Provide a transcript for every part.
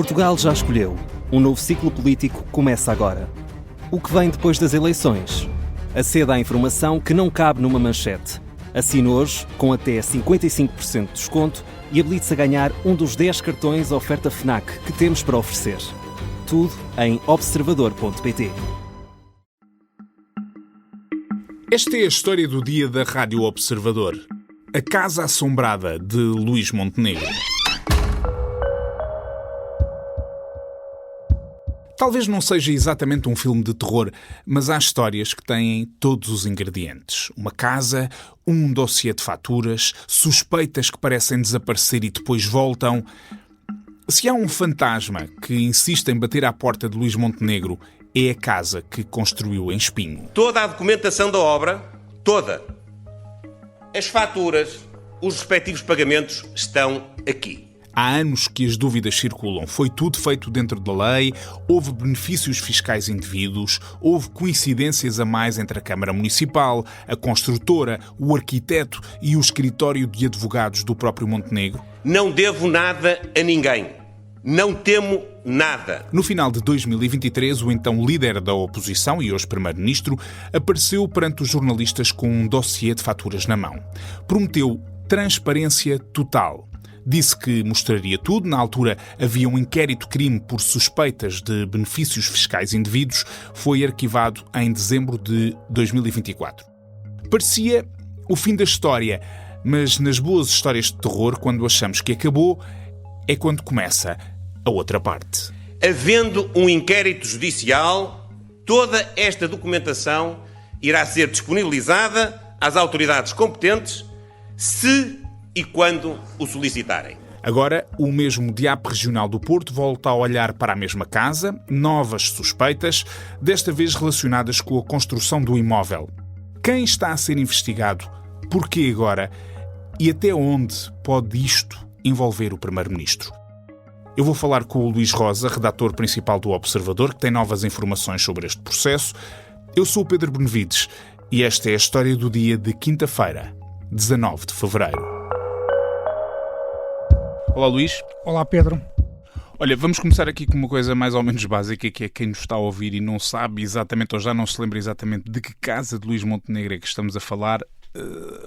Portugal já escolheu. Um novo ciclo político começa agora. O que vem depois das eleições? Aceda à informação que não cabe numa manchete. Assine hoje, com até 55% de desconto, e habilite-se a ganhar um dos 10 cartões oferta FNAC que temos para oferecer. Tudo em observador.pt. Esta é a história do dia da Rádio Observador. A Casa Assombrada, de Luís Montenegro. Talvez não seja exatamente um filme de terror, mas há histórias que têm todos os ingredientes. Uma casa, um dossiê de faturas, suspeitas que parecem desaparecer e depois voltam. Se há um fantasma que insiste em bater à porta de Luís Montenegro, é a casa que construiu em Espinho. Toda a documentação da obra, toda, as faturas, os respectivos pagamentos estão aqui. Há anos que as dúvidas circulam. Foi tudo feito dentro da lei, houve benefícios fiscais indevidos, houve coincidências a mais entre a Câmara Municipal, a construtora, o arquiteto e o escritório de advogados do próprio Montenegro. Não devo nada a ninguém. Não temo nada. No final de 2023, o então líder da oposição e hoje primeiro-ministro apareceu perante os jornalistas com um dossiê de faturas na mão. Prometeu transparência total. Disse que mostraria tudo. Na altura havia um inquérito-crime por suspeitas de benefícios fiscais indevidos. Foi arquivado em dezembro de 2024. Parecia o fim da história, mas nas boas histórias de terror, quando achamos que acabou, é quando começa a outra parte. Havendo um inquérito judicial, toda esta documentação irá ser disponibilizada às autoridades competentes se e quando o solicitarem. Agora, o mesmo DIAP Regional do Porto volta a olhar para a mesma casa, novas suspeitas, desta vez relacionadas com a construção do imóvel. Quem está a ser investigado? Porquê agora? E até onde pode isto envolver o Primeiro-Ministro? Eu vou falar com o Luís Rosa, redator principal do Observador, que tem novas informações sobre este processo. Eu sou o Pedro Benevides e esta é a história do dia de quinta-feira, 19 de fevereiro. Olá, Luís. Olá, Pedro. Olha, vamos começar aqui com uma coisa mais ou menos básica, que é quem nos está a ouvir e não sabe exatamente, ou já não se lembra exatamente de que casa de Luís Montenegro é que estamos a falar,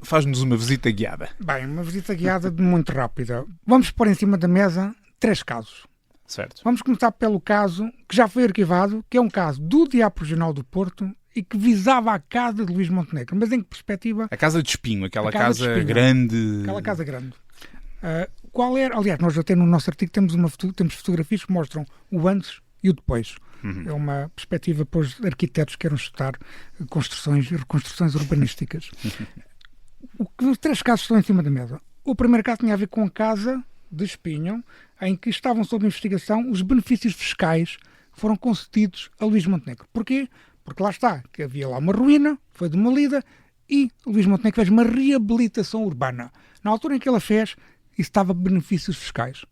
faz-nos uma visita guiada. Bem, uma visita guiada muito rápida. Vamos pôr em cima da mesa 3 casos. Certo. Vamos começar pelo caso que já foi arquivado, que é um caso do DIAP Regional do Porto e que visava a casa de Luís Montenegro. Mas em que perspectiva? A casa de Espinho, aquela casa de Espinho, grande. Aquela casa grande. Qual era? Aliás, nós até no nosso artigo temos fotografias que mostram o antes e o depois. É uma perspectiva para os arquitetos que queiram estudar construções e reconstruções urbanísticas. Os 3 casos estão em cima da mesa. O primeiro caso tinha a ver com a casa de Espinho, em que estavam sob investigação os benefícios fiscais que foram concedidos a Luís Montenegro. Porquê? Porque lá está, que havia lá uma ruína, foi demolida, e Luís Montenegro fez uma reabilitação urbana. Na altura em que ela fez, isso estava benefícios fiscais.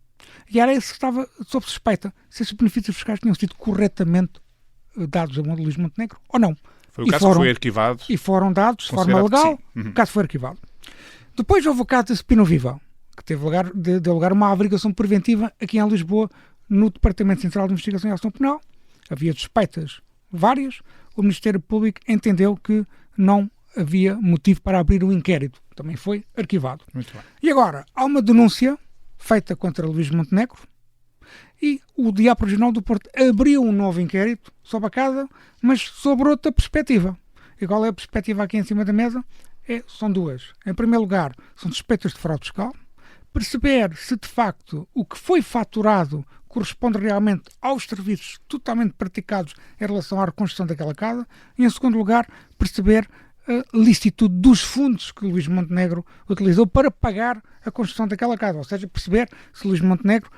E era isso que estava sob suspeita, se esses benefícios fiscais tinham sido corretamente dados a Luís Montenegro ou não. Foi o caso que foi arquivado. E foram dados de forma legal, o caso foi arquivado. Depois houve o caso de Espinho Viva, que teve lugar uma averiguação preventiva aqui em Lisboa, no Departamento Central de Investigação e Ação Penal. Havia suspeitas várias. O Ministério Público entendeu que não havia motivo para abrir um inquérito. Também foi arquivado. Muito bem. E agora, há uma denúncia feita contra Luís Montenegro e o DIAP Regional do Porto abriu um novo inquérito sobre a casa, mas sobre outra perspectiva. E qual é a perspectiva aqui em cima da mesa? São 2. Em primeiro lugar, são suspeitas de fraude fiscal. Perceber se de facto o que foi faturado corresponde realmente aos serviços totalmente praticados em relação à reconstrução daquela casa. E em segundo lugar, perceber a licitude dos fundos que Luís Montenegro utilizou para pagar a construção daquela casa. Ou seja, perceber se Luís Montenegro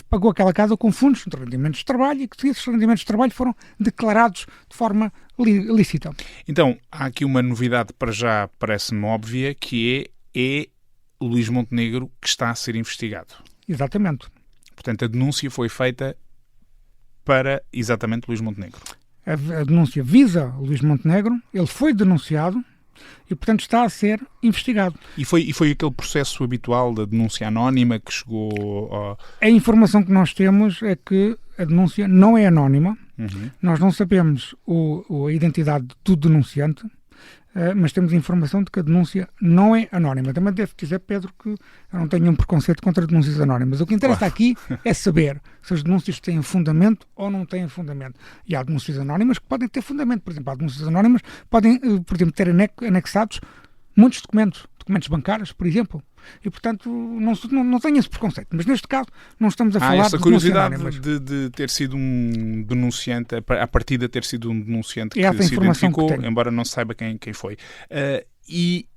pagou aquela casa com fundos de rendimentos de trabalho e que esses rendimentos de trabalho foram declarados de forma lícita. Então, há aqui uma novidade para já parece-me óbvia, que é Luís Montenegro que está a ser investigado. Exatamente. Portanto, a denúncia foi feita para exatamente Luís Montenegro. A denúncia visa Luís Montenegro, ele foi denunciado, e, portanto, está a ser investigado. E foi aquele processo habitual da denúncia anónima que chegou ao... A informação que nós temos é que a denúncia não é anónima. Nós não sabemos a identidade do denunciante, mas temos informação de que a denúncia não é anónima. Também devo dizer, Pedro, que eu não tenho um preconceito contra denúncias anónimas. O que interessa aqui é saber se as denúncias têm fundamento ou não têm fundamento. E há denúncias anónimas que podem ter fundamento. Por exemplo, há denúncias anónimas que podem, por exemplo, ter anexados muitos documentos bancários, por exemplo. E, portanto, não tenho esse preconceito. Mas, neste caso, não estamos a falar essa de curiosidade denúncias de ter sido um denunciante, a partir de ter sido um denunciante que essa se identificou, que embora não se saiba quem foi. E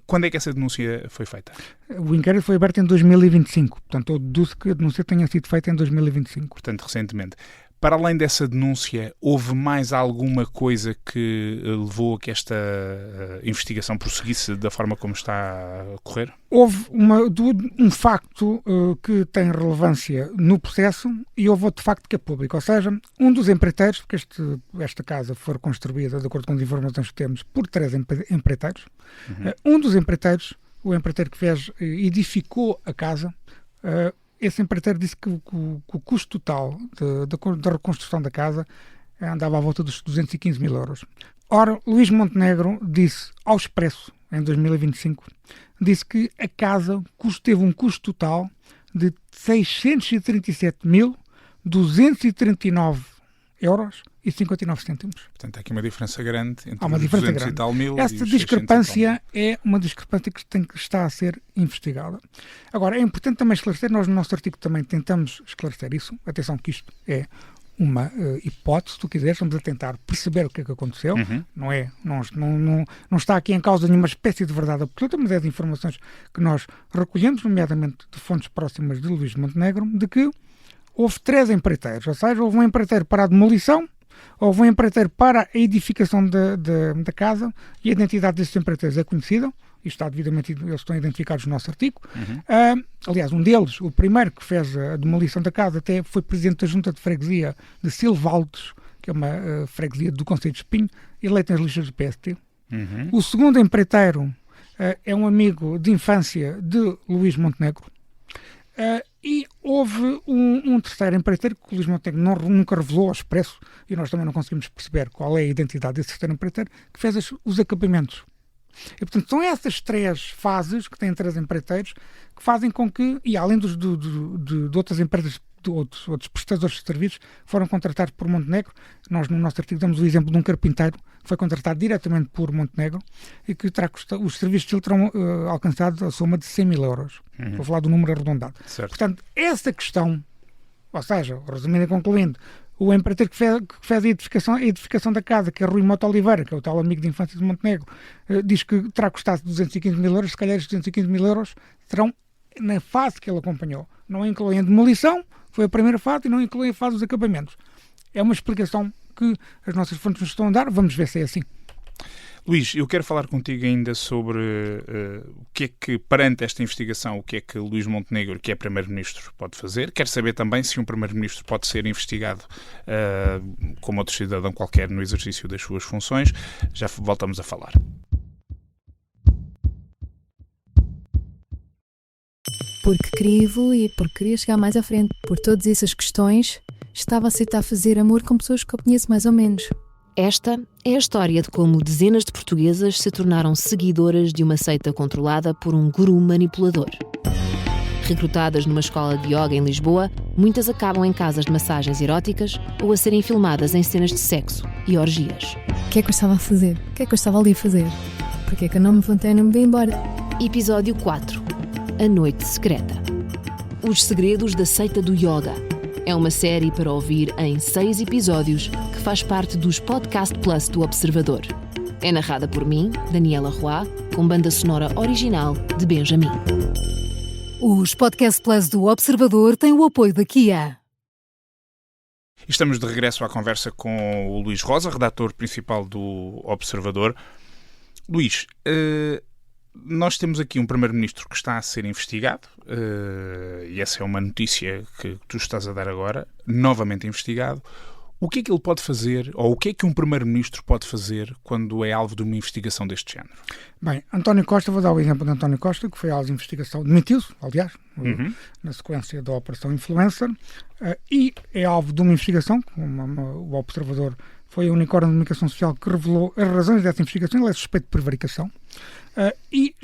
quando é que essa denúncia foi feita? O inquérito foi aberto em 2025. Portanto, eu deduzo que a denúncia tenha sido feita em 2025. Portanto, recentemente. Para além dessa denúncia, houve mais alguma coisa que levou a que esta investigação prosseguisse da forma como está a correr? Houve um facto que tem relevância no processo e houve outro facto que é público. Ou seja, um dos empreiteiros, porque esta casa foi construída, de acordo com as informações que temos, por 3 empreiteiros. Um dos empreiteiros, o empreiteiro que edificou a casa, esse empreiteiro disse que o custo total da reconstrução da casa andava à volta dos 215 mil euros. Ora, Luís Montenegro disse ao Expresso, em 2025, disse que a casa teve um custo total de 637.239 euros e 59 cêntimos. Portanto, há aqui uma diferença grande entre há uma diferença 200 grande. E tal mil. Esta discrepância é uma discrepância que está a ser investigada. Agora, é importante também esclarecer, nós no nosso artigo também tentamos esclarecer isso. Atenção que isto é uma hipótese, se tu quiseres, estamos a tentar perceber o que é que aconteceu. Não está aqui em causa nenhuma espécie de verdade absoluta, mas é de informações que nós recolhemos, nomeadamente de fontes próximas de Luís Montenegro, de que houve 3 empreiteiros, ou seja, houve um empreiteiro para a demolição, houve um empreiteiro para a edificação da casa, e a identidade desses empreiteiros é conhecida, isto está devidamente, eles estão identificados no nosso artigo. Aliás, um deles, o primeiro que fez a demolição da casa, até foi presidente da Junta de Freguesia de Silvaldes, que é uma freguesia do Concelho de Espinho, eleito nas listas do PST. O segundo empreiteiro é um amigo de infância de Luís Montenegro. E houve um terceiro empreiteiro que o Luís Montenegro nunca revelou ao Expresso, e nós também não conseguimos perceber qual é a identidade desse terceiro empreiteiro, que fez os acabamentos. E, portanto, são essas 3 fases que têm 3 empreiteiros que fazem com que, e além de outras empresas, de outros prestadores de serviços que foram contratados por Montenegro, nós no nosso artigo damos o exemplo de um carpinteiro que foi contratado diretamente por Montenegro e que os serviços dele terão alcançado a soma de 100 mil euros. Vou falar do número arredondado. Certo. Portanto, essa questão, ou seja, resumindo e concluindo, o empreiteiro que fez a edificação da casa, que é Rui Mota Oliveira, que é o tal amigo de infância de Montenegro, diz que terá custado 215 mil euros, se calhar estes 215 mil euros terão na fase que ele acompanhou. Não incluem a demolição, foi a primeira fase, e não incluem a fase dos acabamentos. É uma explicação que as nossas fontes nos estão a dar, vamos ver se é assim. Luís, eu quero falar contigo ainda sobre o que é que, perante esta investigação, o que é que Luís Montenegro, que é Primeiro-Ministro, pode fazer. Quero saber também se um Primeiro-Ministro pode ser investigado como outro cidadão qualquer no exercício das suas funções. Já voltamos a falar. Porque queria evoluir, porque queria chegar mais à frente. Por todas essas questões, estava a aceitar fazer amor com pessoas que eu conheço mais ou menos. Esta é a história de como dezenas de portuguesas se tornaram seguidoras de uma seita controlada por um guru manipulador. Recrutadas numa escola de yoga em Lisboa, muitas acabam em casas de massagens eróticas ou a serem filmadas em cenas de sexo e orgias. O que é que eu estava a fazer? O que é que eu estava ali a fazer? Porque é que eu não me levantei e não me vim embora? Episódio 4. A Noite Secreta. Os segredos da seita do yoga. É uma série para ouvir em 6 episódios que faz parte dos Podcast Plus do Observador. É narrada por mim, Daniela Roy, com banda sonora original de Benjamin. Os Podcast Plus do Observador têm o apoio da Kia. Estamos de regresso à conversa com o Luís Rosa, redator principal do Observador. Luís, nós temos aqui um Primeiro-Ministro que está a ser investigado, e essa é uma notícia que tu estás a dar agora, novamente investigado. O que é que ele pode fazer, ou o que é que um primeiro-ministro pode fazer quando é alvo de uma investigação deste género? Bem, António Costa, vou dar o exemplo de António Costa, que foi alvo de investigação, demitiu-se, aliás, na sequência da Operação Influencer, e é alvo de uma investigação, o Observador foi o unicórnio de comunicação social que revelou as razões dessa investigação. Ele é suspeito de prevaricação, e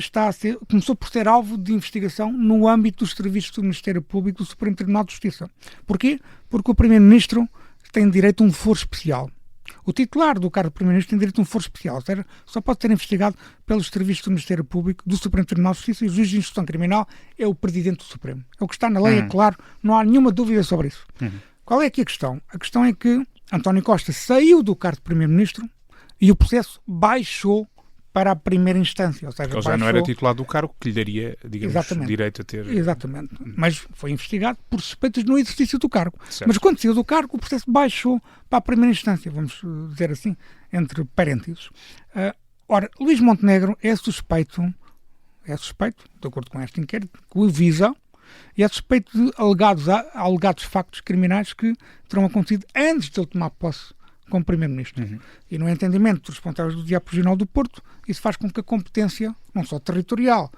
começou por ser alvo de investigação no âmbito dos serviços do Ministério Público do Supremo Tribunal de Justiça. Porquê? Porque o Primeiro-Ministro tem direito a um foro especial. O titular do cargo de Primeiro-Ministro tem direito a um foro especial, ou seja, só pode ser investigado pelos serviços do Ministério Público do Supremo Tribunal de Justiça, e o juiz de instrução criminal é o Presidente do Supremo. É o que está na lei, é claro, não há nenhuma dúvida sobre isso. Qual é aqui a questão? A questão é que António Costa saiu do cargo de Primeiro-Ministro e o processo baixou para a primeira instância. Ou seja, ele já não era titular do cargo, que lhe daria, digamos, direito a ter... Exatamente. Mas foi investigado por suspeitas no exercício do cargo. Certo. Mas quando saiu do cargo, o processo baixou para a primeira instância, vamos dizer assim, entre parênteses. Ora, Luís Montenegro é suspeito, de acordo com este inquérito, que o visa, e é suspeito de alegados factos criminais que terão acontecido antes de ele tomar posse como Primeiro-Ministro. E no entendimento dos responsáveis do Diabo Regional do Porto, isso faz com que a competência, não só territorial,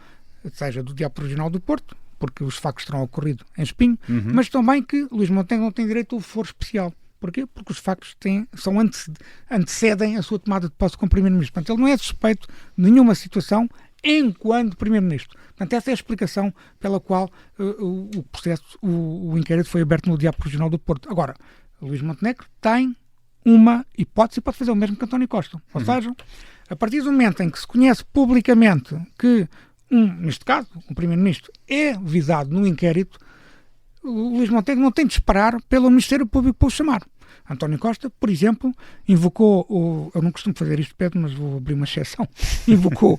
seja do Diabo Regional do Porto, porque os factos terão ocorrido em Espinho, mas também que Luís Montenegro não tem direito ao foro especial. Porquê? Porque os factos antecedem a sua tomada de posse como Primeiro-Ministro. Portanto, ele não é suspeito de nenhuma situação enquanto Primeiro-Ministro. Portanto, essa é a explicação pela qual o processo, o inquérito foi aberto no Diabo Regional do Porto. Agora, Luís Montenegro tem uma hipótese e pode fazer o mesmo que António Costa. Ou seja, a partir do momento em que se conhece publicamente que, neste caso, um Primeiro-Ministro é visado no inquérito, o Luís Montenegro não tem de esperar pelo Ministério Público para o chamar. António Costa, por exemplo, invocou, eu não costumo fazer isto, Pedro, mas vou abrir uma exceção, invocou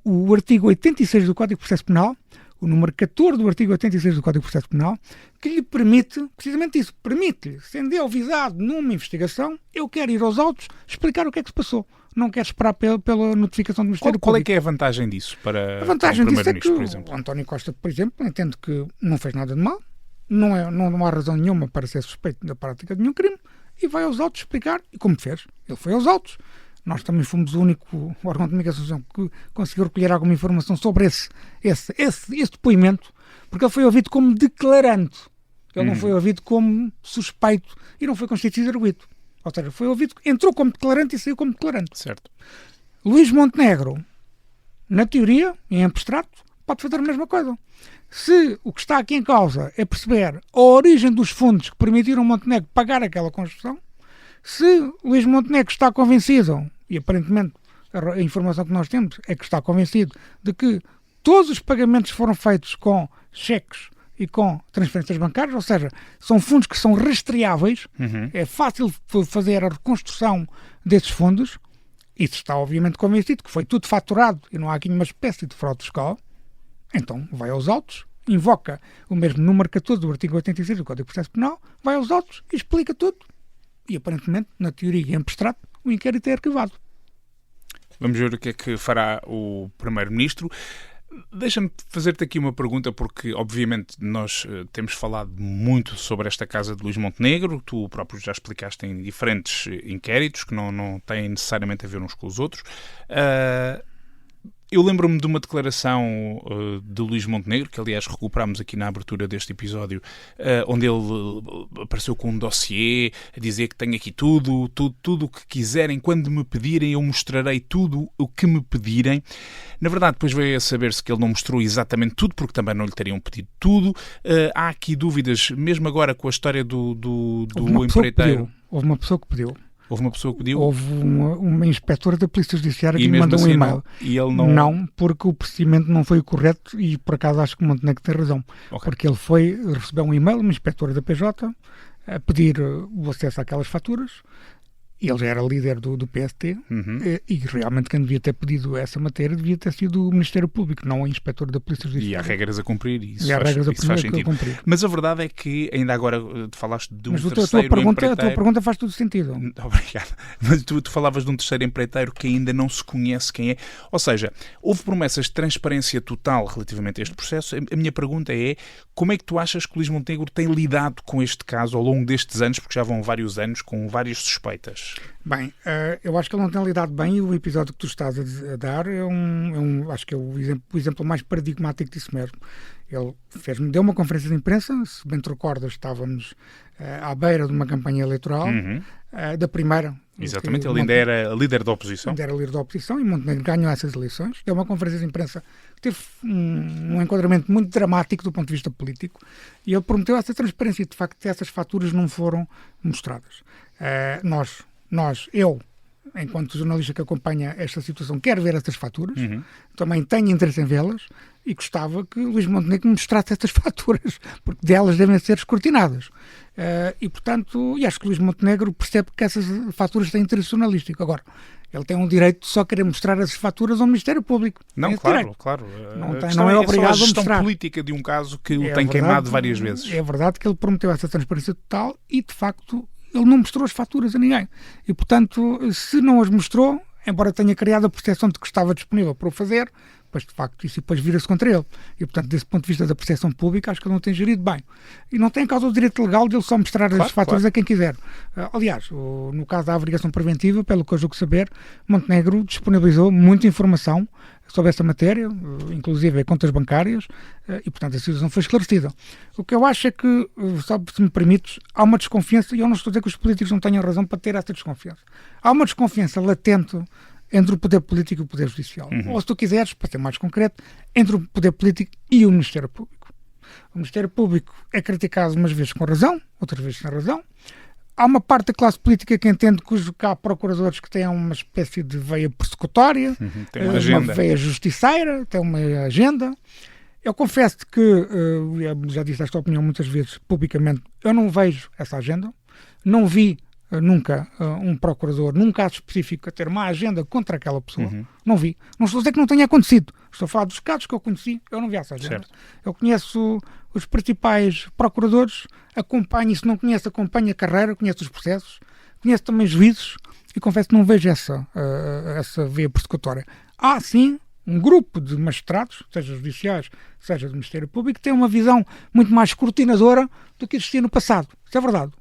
o artigo 86 do Código de Processo Penal, o número 14 do artigo 86 do Código de Processo Penal, que lhe permite, precisamente isso, permite-lhe, sendo ele visado numa investigação, eu quero ir aos autos explicar o que é que se passou. Não quero esperar pela notificação do Ministério Público. Qual é que é a vantagem disso para a vantagem o disso é que por exemplo? O António Costa, por exemplo, entende que não fez nada de mal, não há razão nenhuma para ser suspeito da prática de nenhum crime, e vai aos autos explicar, e como fez, ele foi aos autos. Nós também fomos o único órgão de comunicação que conseguiu recolher alguma informação sobre esse depoimento, porque ele foi ouvido como declarante. Ele não foi ouvido como suspeito e não foi constituído arguido. Ou seja, foi ouvido, entrou como declarante e saiu como declarante. Certo. Luís Montenegro, na teoria, em abstrato, pode fazer a mesma coisa. Se o que está aqui em causa é perceber a origem dos fundos que permitiram Montenegro pagar aquela construção, se Luís Montenegro está convencido, e aparentemente a informação que nós temos é que está convencido de que todos os pagamentos foram feitos com cheques e com transferências bancárias, ou seja, são fundos que são rastreáveis, é fácil fazer a reconstrução desses fundos, e se está obviamente convencido que foi tudo faturado e não há aqui nenhuma espécie de fraude fiscal, então vai aos autos, invoca o mesmo número 14 do artigo 86 do Código de Processo Penal, vai aos autos e explica tudo. E aparentemente, na teoria e em abstrato, o inquérito é arquivado. Vamos ver o que é que fará o Primeiro-Ministro. Deixa-me fazer-te aqui uma pergunta, porque obviamente nós temos falado muito sobre esta casa de Luís Montenegro, tu próprio já explicaste em diferentes inquéritos que não têm necessariamente a ver uns com os outros. Eu lembro-me de uma declaração de Luís Montenegro, que aliás recuperámos aqui na abertura deste episódio, onde ele apareceu com um dossiê a dizer que tenho aqui tudo o que quiserem, quando me pedirem eu mostrarei tudo o que me pedirem. Na verdade, depois veio a saber-se que ele não mostrou exatamente tudo, porque também não lhe teriam pedido tudo. Há aqui dúvidas, mesmo agora com a história do empreiteiro. Houve uma pessoa que pediu. Houve uma pessoa que pediu? Houve uma inspetora da Polícia Judiciária que lhe mandou assim um e-mail. E ele não... Não, porque o procedimento não foi o correto e por acaso acho que o Montenegro tem razão. Okay. Porque ele recebeu um e-mail, uma inspetora da PJ, a pedir o acesso àquelas faturas ele já era líder do PST, e realmente quem devia ter pedido essa matéria devia ter sido o Ministério Público, não o Inspetor da Polícia Judiciária. E há regras a cumprir, e isso faz sentido. Mas a verdade é que, ainda agora, tu falaste de um terceiro empreiteiro... A tua pergunta faz todo sentido. Obrigado. Mas tu falavas de um terceiro empreiteiro que ainda não se conhece quem é. Ou seja, houve promessas de transparência total relativamente a este processo. A minha pergunta é, como é que tu achas que o Luís Montenegro tem lidado com este caso ao longo destes anos, porque já vão vários anos, com várias suspeitas? Bem, eu acho que ele não tem lidado bem, e o episódio que tu estás a dar acho que é o exemplo mais paradigmático disso mesmo. Ele deu uma conferência de imprensa, se bem te recordas, estávamos à beira de uma campanha eleitoral, da primeira. Exatamente, ele ainda era líder da oposição. Ainda era líder da oposição, e Montenegro ganhou essas eleições. Deu uma conferência de imprensa que teve um enquadramento muito dramático do ponto de vista político, e ele prometeu essa transparência, e de facto essas faturas não foram mostradas. Eu, enquanto jornalista que acompanha esta situação, quero ver essas faturas, também tenho interesse em vê-las, e gostava que Luís Montenegro me mostrasse essas faturas, porque delas devem ser escrutinadas. E, portanto, acho que Luís Montenegro percebe que essas faturas têm interesse jornalístico. Agora, ele tem um direito de só querer mostrar essas faturas ao Ministério Público. Não, claro. Não é obrigado a mostrar. A gestão política de um caso que o tem queimado várias vezes. É verdade que ele prometeu essa transparência total e, de facto, ele não mostrou as faturas a ninguém. E, portanto, se não as mostrou, embora tenha criado a percepção de que estava disponível para o fazer, pois de facto isso depois vira-se contra ele. E, portanto, desse ponto de vista da percepção pública, acho que ele não tem gerido bem. E não tem causa o direito legal de ele só mostrar as faturas a quem quiser. Aliás, no caso da avaliação preventiva, pelo que eu julgo saber, Montenegro disponibilizou muita informação sobre essa matéria, inclusive contas bancárias, e, portanto, a situação foi esclarecida. O que eu acho é que, só se me permites, há uma desconfiança, e eu não estou a dizer que os políticos não tenham razão para ter essa desconfiança. Há uma desconfiança latente entre o poder político e o poder judicial. Ou, se tu quiseres, para ser mais concreto, entre o poder político e o Ministério Público. O Ministério Público é criticado umas vezes com razão, outras vezes sem razão. Há uma parte da classe política que entende que há procuradores que têm uma espécie de veia persecutória, tem uma agenda, uma veia justiceira, tem uma agenda. Eu confesso que, já disse esta opinião muitas vezes publicamente, eu não vejo essa agenda, não vi nunca um procurador, num caso específico, a ter uma agenda contra aquela pessoa. Não vi. Não estou a dizer que não tenha acontecido. Estou a falar dos casos que eu conheci, eu não vi essa agenda. Certo. Eu conheço os principais procuradores, acompanho, e se não conheço, acompanho a carreira, conheço os processos, conheço também juízes, e confesso que não vejo essa via persecutória. Há, sim, um grupo de magistrados, seja judiciais, seja do Ministério Público, que tem uma visão muito mais escrutinadora do que existia no passado. Isso é verdade.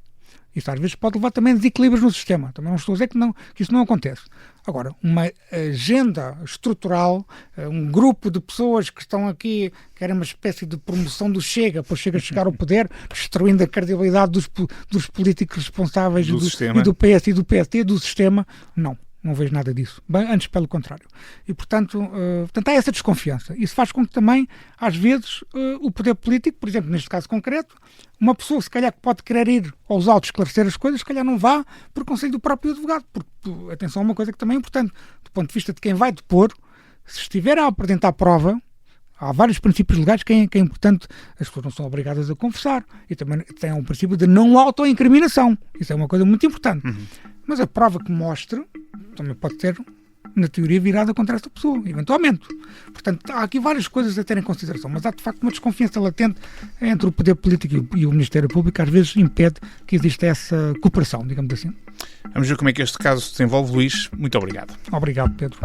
Isso às vezes pode levar também a desequilíbrios no sistema. Também não estou a dizer que isso não acontece. Agora, uma agenda estrutural, um grupo de pessoas que estão aqui, que era uma espécie de promoção do Chega, para o Chega chegar ao poder, destruindo a credibilidade dos políticos responsáveis e do PS e do PST, do sistema, não vejo nada disso. Bem, antes pelo contrário. E, portanto, há essa desconfiança. Isso faz com que também, às vezes, o poder político, por exemplo, neste caso concreto, uma pessoa, se calhar, que pode querer ir aos autos esclarecer as coisas, se calhar não vá por conselho do próprio advogado. Porque, atenção, uma coisa que também é importante, do ponto de vista de quem vai depor, se estiver a apresentar prova, há vários princípios legais que é importante, as pessoas não são obrigadas a confessar, e também tem um princípio de não autoincriminação. Isso é uma coisa muito importante. Mas a prova que mostre também pode ter, na teoria, virada contra esta pessoa, eventualmente. Portanto, há aqui várias coisas a ter em consideração, mas há, de facto, uma desconfiança latente entre o poder político e o Ministério Público, que às vezes impede que exista essa cooperação, digamos assim. Vamos ver como é que este caso se desenvolve, Luís. Muito obrigado. Obrigado, Pedro.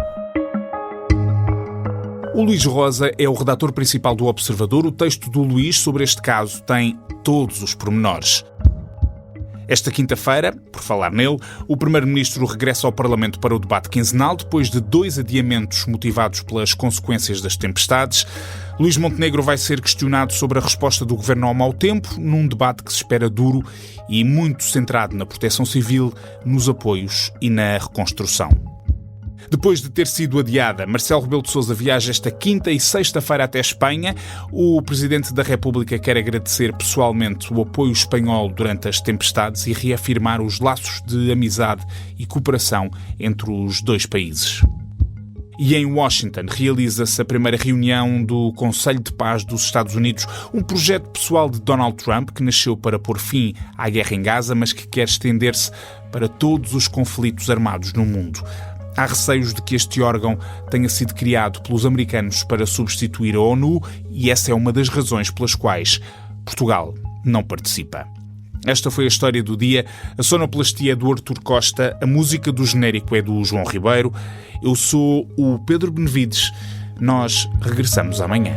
O Luís Rosa é o redator principal do Observador. O texto do Luís sobre este caso tem todos os pormenores. Esta quinta-feira, por falar nele, o Primeiro-Ministro regressa ao Parlamento para o debate quinzenal, depois de 2 adiamentos motivados pelas consequências das tempestades. Luís Montenegro vai ser questionado sobre a resposta do Governo ao mau tempo, num debate que se espera duro e muito centrado na proteção civil, nos apoios e na reconstrução. Depois de ter sido adiada, Marcelo Rebelo de Sousa viaja esta quinta e sexta-feira até Espanha. O Presidente da República quer agradecer pessoalmente o apoio espanhol durante as tempestades e reafirmar os laços de amizade e cooperação entre os dois países. E em Washington realiza-se a primeira reunião do Conselho de Paz dos Estados Unidos, um projeto pessoal de Donald Trump que nasceu para pôr fim à guerra em Gaza, mas que quer estender-se para todos os conflitos armados no mundo. Há receios de que este órgão tenha sido criado pelos americanos para substituir a ONU e essa é uma das razões pelas quais Portugal não participa. Esta foi a história do dia. A sonoplastia é do Artur Costa, a música do genérico é do João Ribeiro. Eu sou o Pedro Benevides. Nós regressamos amanhã.